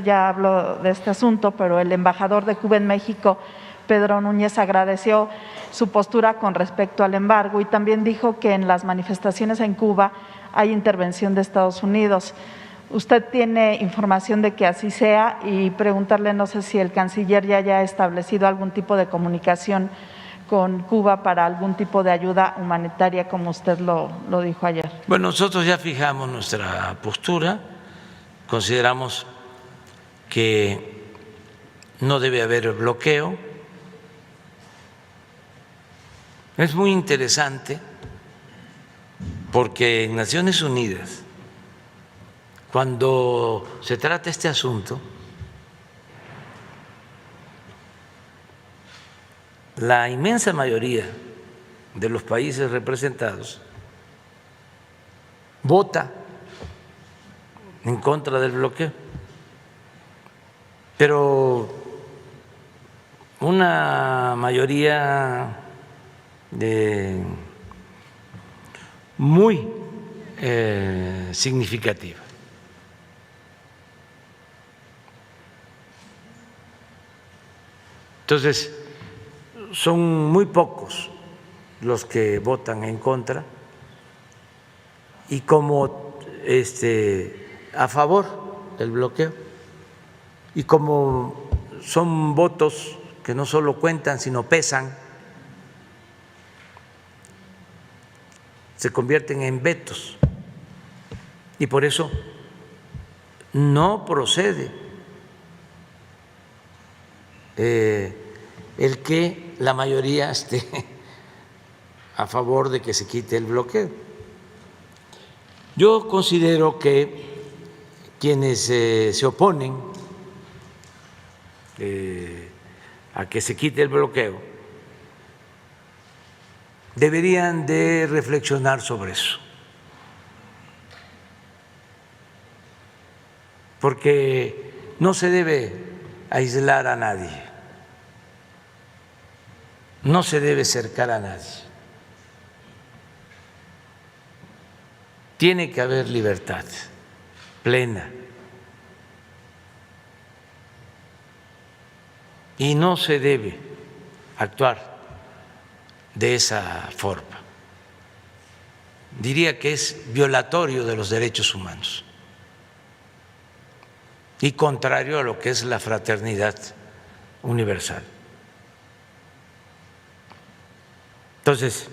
ya habló de este asunto, pero el embajador de Cuba en México, Pedro Núñez, agradeció su postura con respecto al embargo y también dijo que en las manifestaciones en Cuba hay intervención de Estados Unidos. ¿Usted tiene información de que así sea? Y preguntarle, no sé si el canciller ya haya establecido algún tipo de comunicación con Cuba para algún tipo de ayuda humanitaria, como usted lo dijo ayer. Bueno, nosotros ya fijamos nuestra postura, consideramos que no debe haber bloqueo. Es muy interesante porque en Naciones Unidas, cuando se trata este asunto, la inmensa mayoría de los países representados vota en contra del bloqueo, pero una mayoría muy significativa. Entonces, son muy pocos los que votan en contra y como a favor del bloqueo, y como son votos que no solo cuentan sino pesan, se convierten en vetos y por eso no procede el que la mayoría esté a favor de que se quite el bloqueo. Yo considero que quienes se oponen a que se quite el bloqueo deberían de reflexionar sobre eso, porque no se debe aislar a nadie, no se debe cercar a nadie. Tiene que haber libertad plena y no se debe actuar de esa forma. Diría que es violatorio de los derechos humanos y contrario a lo que es la fraternidad universal. Entonces,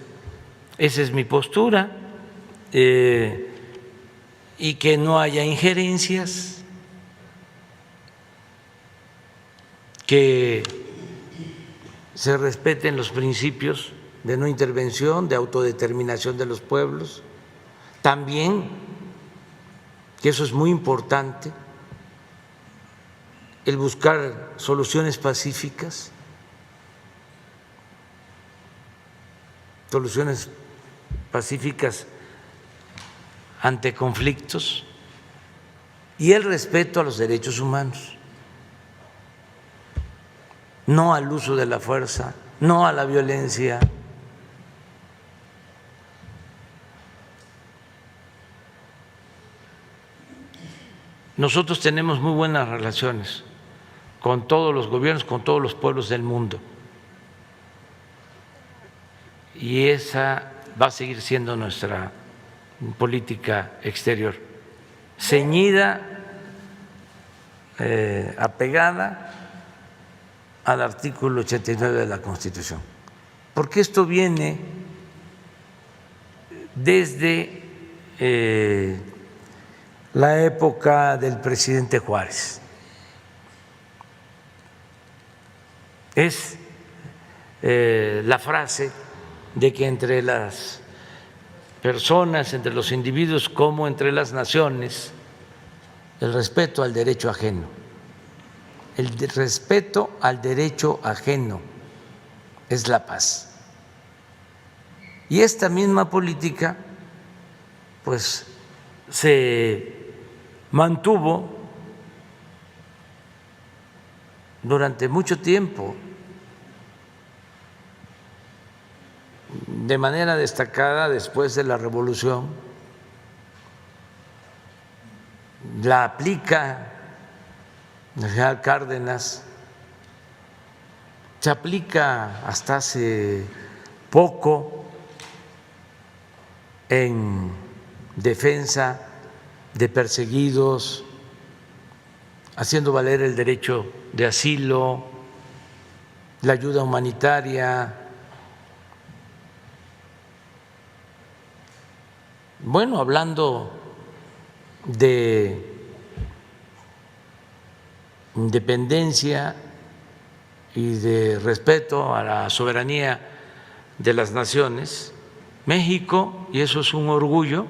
esa es mi postura, y que no haya injerencias, que se respeten los principios de no intervención, de autodeterminación de los pueblos, también, que eso es muy importante, el buscar soluciones pacíficas, ante conflictos, y el respeto a los derechos humanos, no al uso de la fuerza, no a la violencia. Nosotros tenemos muy buenas relaciones con todos los gobiernos, con todos los pueblos del mundo, y esa va a seguir siendo nuestra política exterior, ceñida, apegada al artículo 89 de la Constitución, porque esto viene desde la época del presidente Juárez. Es la frase de que entre las personas, entre los individuos como entre las naciones, el respeto al derecho ajeno. El respeto al derecho ajeno es la paz. Y esta misma política, pues, se mantuvo durante mucho tiempo, de manera destacada después de la Revolución, la aplica el general Cárdenas. Se aplica hasta hace poco en defensa de perseguidos, haciendo valer el derecho de asilo, la ayuda humanitaria. Bueno, hablando de independencia y de respeto a la soberanía de las naciones, México, y eso es un orgullo,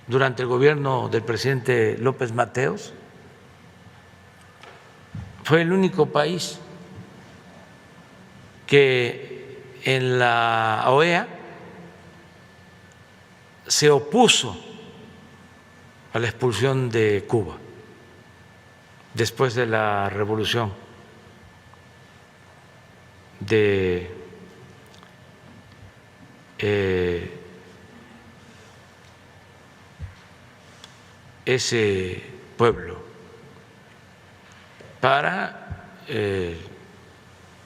durante el gobierno del presidente López Mateos, fue el único país que en la OEA se opuso a la expulsión de Cuba después de la revolución de ese pueblo para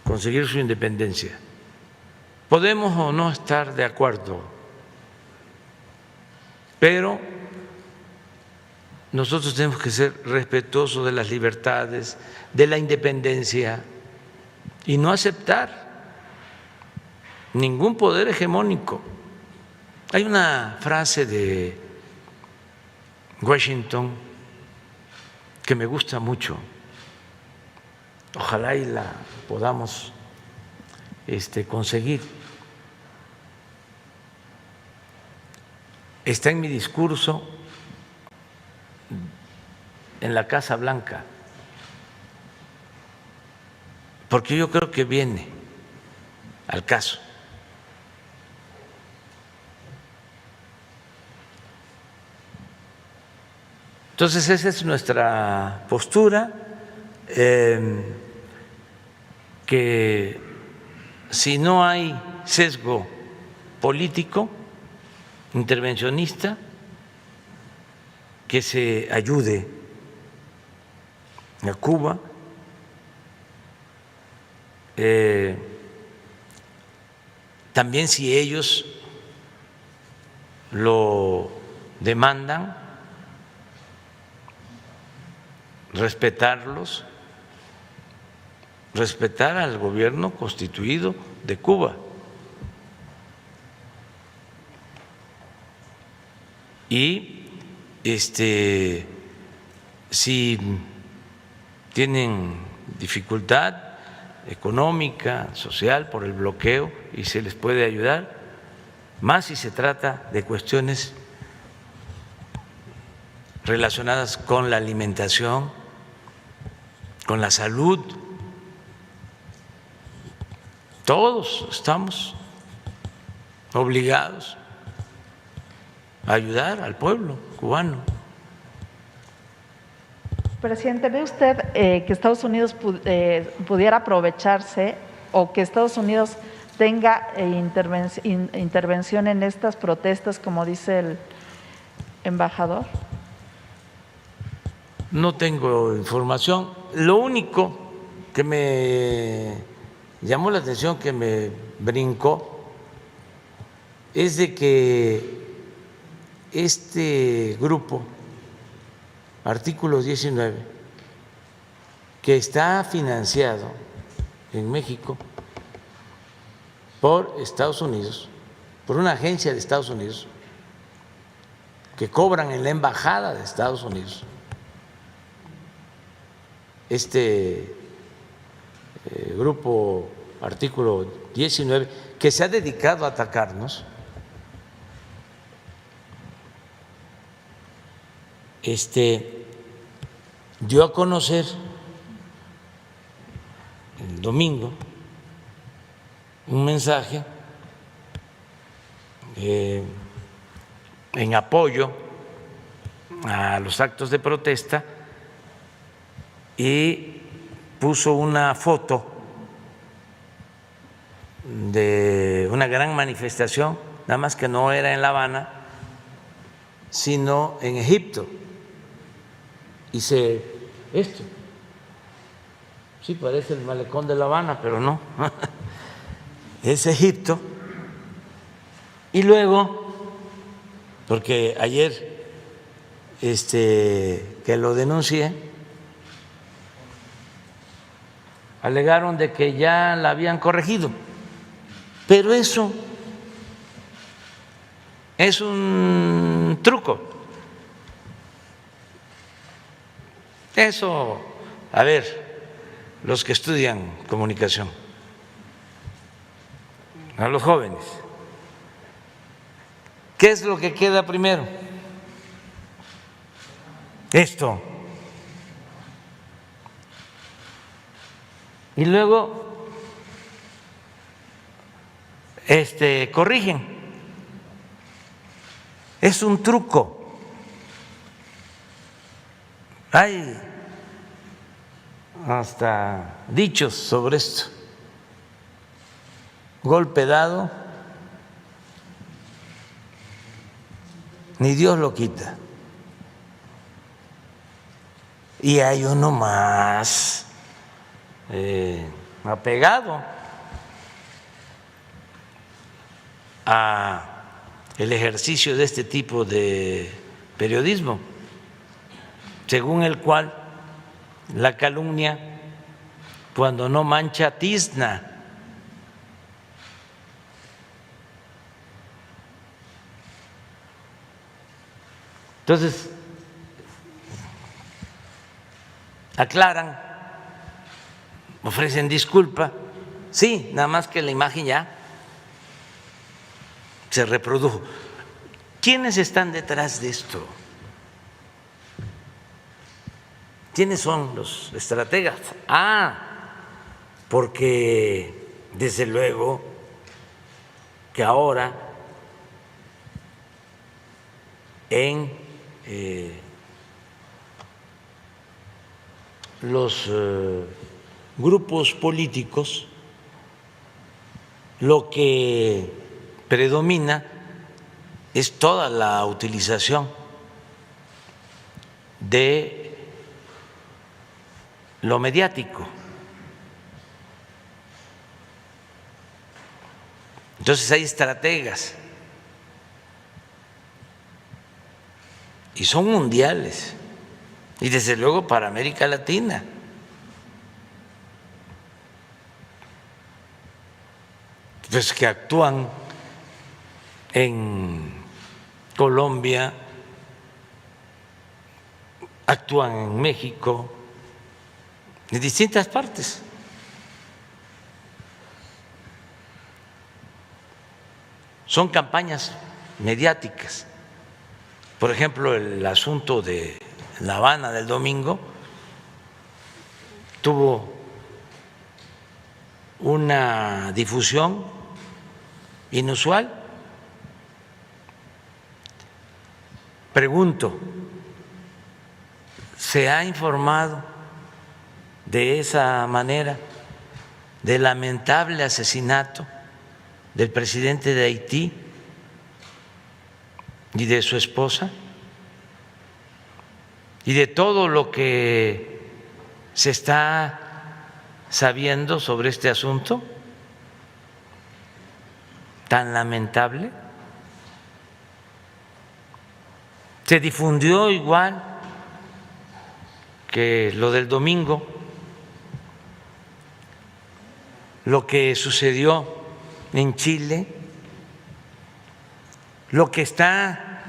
conseguir su independencia. Podemos o no estar de acuerdo, pero nosotros tenemos que ser respetuosos de las libertades, de la independencia y no aceptar ningún poder hegemónico. Hay una frase de Washington que me gusta mucho, ojalá y la podamos conseguir. Está en mi discurso en la Casa Blanca, porque yo creo que viene al caso. Entonces esa es nuestra postura, que si no hay sesgo político, intervencionista, que se ayude a Cuba, también si ellos lo demandan, respetarlos, respetar al gobierno constituido de Cuba. Y si tienen dificultad económica, social por el bloqueo y se les puede ayudar, más si se trata de cuestiones relacionadas con la alimentación, con la salud. Todos estamos obligados a ayudar al pueblo cubano. Presidente, ¿ve usted que Estados Unidos pudiera aprovecharse o que Estados Unidos tenga intervención en estas protestas, como dice el embajador? No tengo información. Lo único que me llamó la atención, que me brincó, es de que este grupo, Artículo 19, que está financiado en México por Estados Unidos, por una agencia de Estados Unidos, que cobran en la embajada de Estados Unidos, grupo Artículo 19, que se ha dedicado a atacarnos, dio a conocer el domingo un mensaje en apoyo a los actos de protesta y puso una foto de una gran manifestación, nada más que no era en La Habana, sino en Egipto, hice esto. Sí, parece el malecón de La Habana, pero no. Es Egipto. Y luego, porque ayer que lo denuncié, alegaron de que ya la habían corregido, pero eso es un truco. Eso, a ver, los que estudian comunicación, a los jóvenes, ¿qué es lo que queda primero? Esto. Y luego corrigen. Es un truco. Hay hasta dichos sobre esto. Golpe dado, ni Dios lo quita. Y hay uno más apegado a el ejercicio de este tipo de periodismo, según el cual la calumnia, cuando no mancha, tizna. Entonces, aclaran, ofrecen disculpa, sí, nada más que la imagen ya se reprodujo. ¿Quiénes están detrás de esto? ¿Quiénes son los estrategas? Porque desde luego que ahora en los grupos políticos lo que predomina es toda la utilización de lo mediático. Entonces hay estrategas y son mundiales y desde luego para América Latina. Pues que actúan en Colombia, actúan en México, en distintas partes. Son campañas mediáticas. Por ejemplo, el asunto de La Habana del domingo tuvo una difusión inusual. Pregunto, ¿se ha informado de esa manera del lamentable asesinato del presidente de Haití y de su esposa? Y de todo lo que se está sabiendo sobre este asunto tan lamentable. Se difundió igual que lo del domingo, lo que sucedió en Chile, lo que está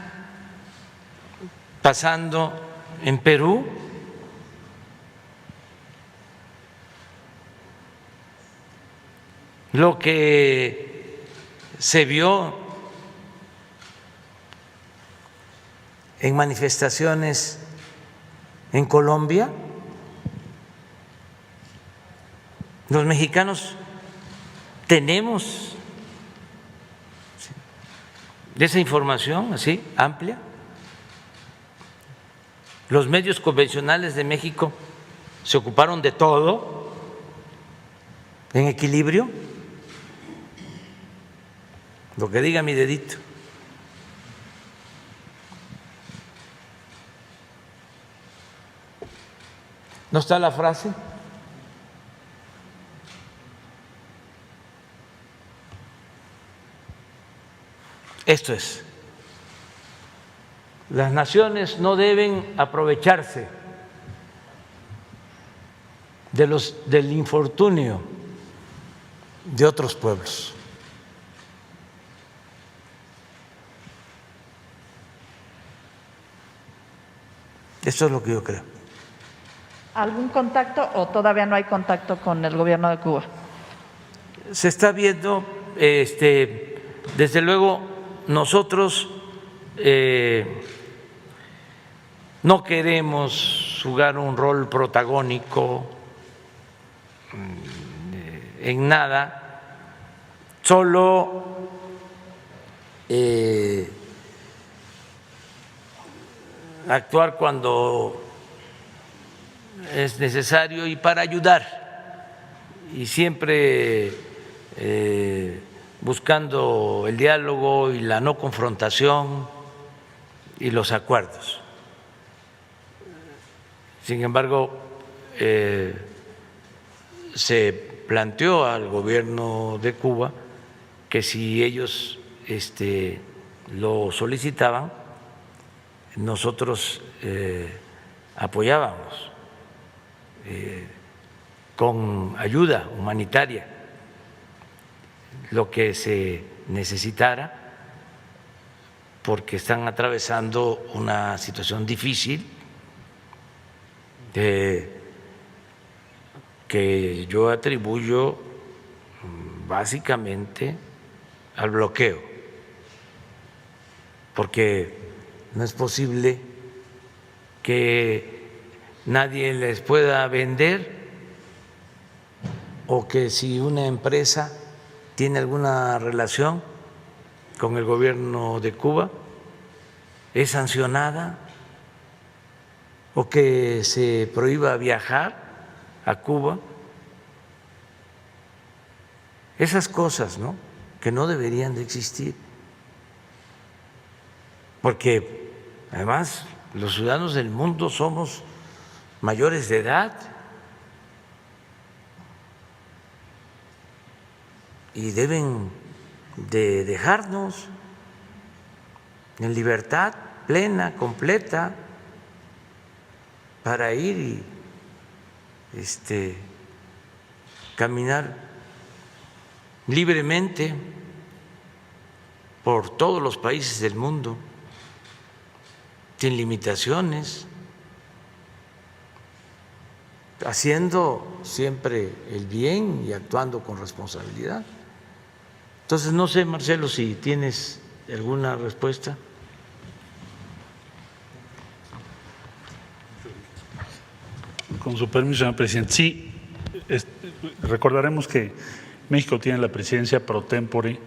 pasando en Perú, lo que se vio en manifestaciones en Colombia. Los mexicanos tenemos esa información así amplia. Los medios convencionales de México se ocuparon de todo en equilibrio. Lo que diga mi dedito. ¿No está la frase? Esto es, las naciones no deben aprovecharse del infortunio de otros pueblos. Eso es lo que yo creo. ¿Algún contacto o todavía no hay contacto con el gobierno de Cuba? Se está viendo, desde luego nosotros no queremos jugar un rol protagónico en nada, solo actuar cuando es necesario y para ayudar, y siempre buscando el diálogo y la no confrontación y los acuerdos. Sin embargo, se planteó al gobierno de Cuba que si ellos lo solicitaban, nosotros apoyábamos con ayuda humanitaria lo que se necesitara, porque están atravesando una situación difícil que yo atribuyo básicamente al bloqueo, porque no es posible que nadie les pueda vender, o que si una empresa tiene alguna relación con el gobierno de Cuba es sancionada, o que se prohíba viajar a Cuba. Esas cosas, ¿no?, que no deberían de existir, porque además los ciudadanos del mundo somos mayores de edad y deben de dejarnos en libertad plena, completa, para ir y caminar libremente por todos los países del mundo, sin limitaciones, haciendo siempre el bien y actuando con responsabilidad. Entonces, no sé, Marcelo, si tienes alguna respuesta. Con su permiso, señor presidente. Sí, recordaremos que México tiene la presidencia pro tempore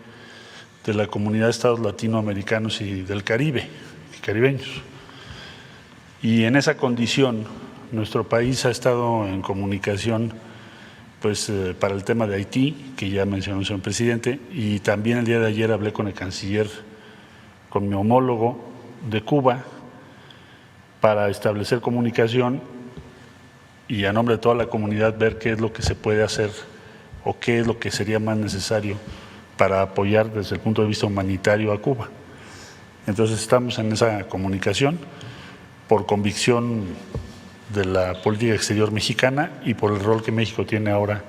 de la Comunidad de Estados Latinoamericanos y del Caribe, y caribeños. Y en esa condición, nuestro país ha estado en comunicación para el tema de Haití, que ya mencionó el señor presidente, y también el día de ayer hablé con el canciller, con mi homólogo de Cuba, para establecer comunicación y a nombre de toda la comunidad ver qué es lo que se puede hacer o qué es lo que sería más necesario para apoyar desde el punto de vista humanitario a Cuba. Entonces estamos en esa comunicación por convicción de la política exterior mexicana y por el rol que México tiene ahora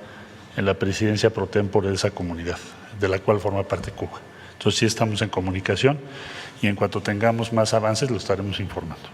en la presidencia pro tempore de esa comunidad, de la cual forma parte Cuba. Entonces sí estamos en comunicación y en cuanto tengamos más avances lo estaremos informando.